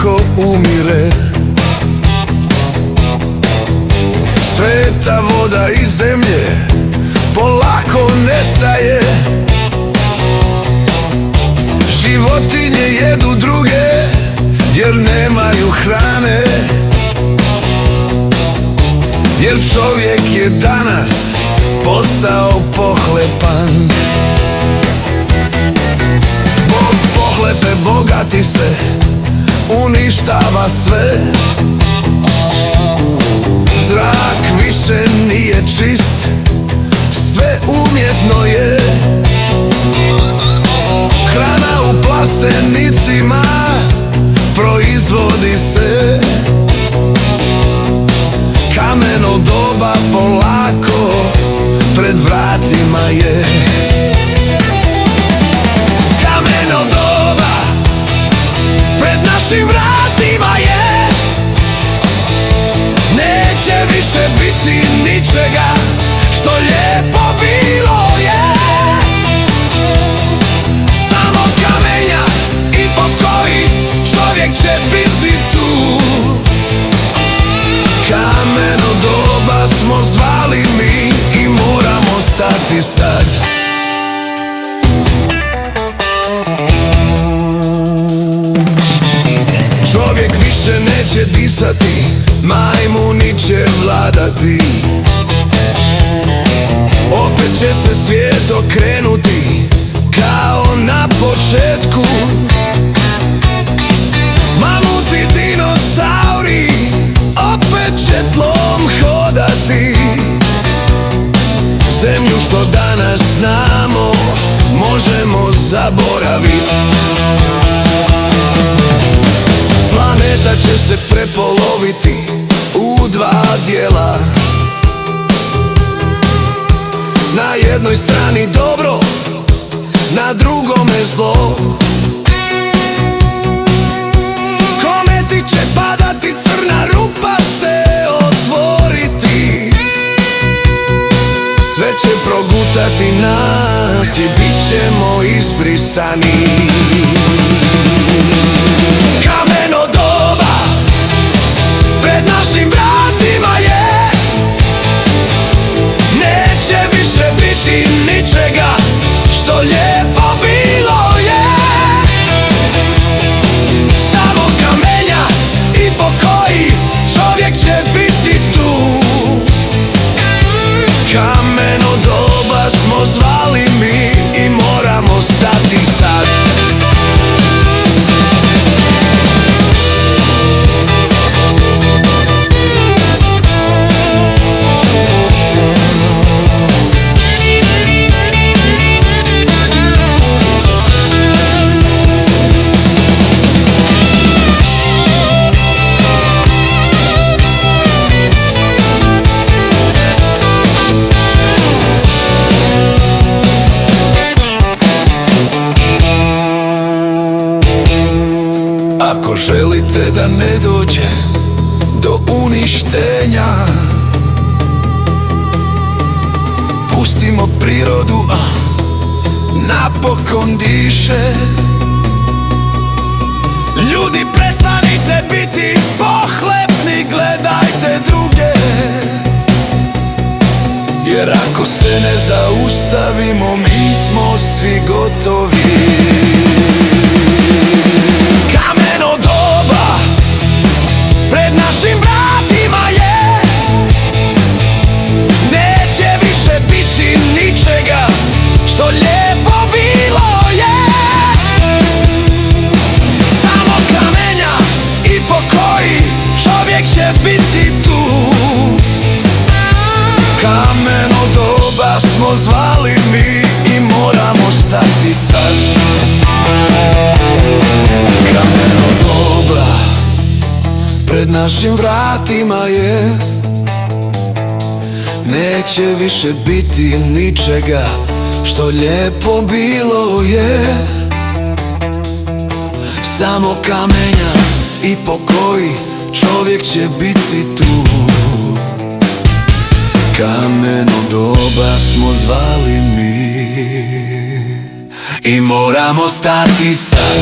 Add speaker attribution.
Speaker 1: polako umire. Sveta voda iz zemlje polako nestaje. Životinje jedu druge jer nemaju hrane. Jer čovjek je danas postao pohlepan. Zbog pohlepe bogati se uništava sve. Zrak više nije čist, sve umjetno je. Hrana u plastenicima proizvodi se. Kameno doba polako pred vratima je. Kameno doba pred našim vratima je. Neće više biti ničega što lijepo bilo je. Samo kamenja i pokoji, čovjek će biti tu. Kameno doba smo zvali mi i moramo stati sad. Čovjek više neće disati, majmuni će vladati. Opet će se svijet okrenuti kao na početku. Mamuti, dinosauri opet će tlom hodati. Zemlju što danas znamo možemo zaboraviti. Planeta će se prepoloviti u dva dijela. Na jednoj strani dobro, na drugome zlo. Kometi će padati, crna rupa se otvoriti. Sve će progutati nas i bit ćemo izbrisani. Kameno doba pred našim vratima je. Neće više biti ničega što lijepo bilo je. Samo kamenja i pokoji, čovjek će biti tu. Kameno doba smo zvali mi i moramo stati sad. Ako želite da ne dođe do uništenja, pustimo prirodu, napokon diše. Ljudi, prestanite biti pohlepni, gledajte druge. Jer ako se ne zaustavimo, mi smo svi gotovi. Kameno doba pred našim vratima je. Neće više biti ničega što lijepo bilo je. Samo kamenja i pokoji, čovjek će biti tu. Kameno doba smo zvali mi i moramo stati sad. Kameno doba pred našim vratima je. Neće više biti ničega što lijepo bilo je. Samo kamenja i pokoji, čovjek će biti tu. Kameno doba smo zvali mi i moramo stati sad.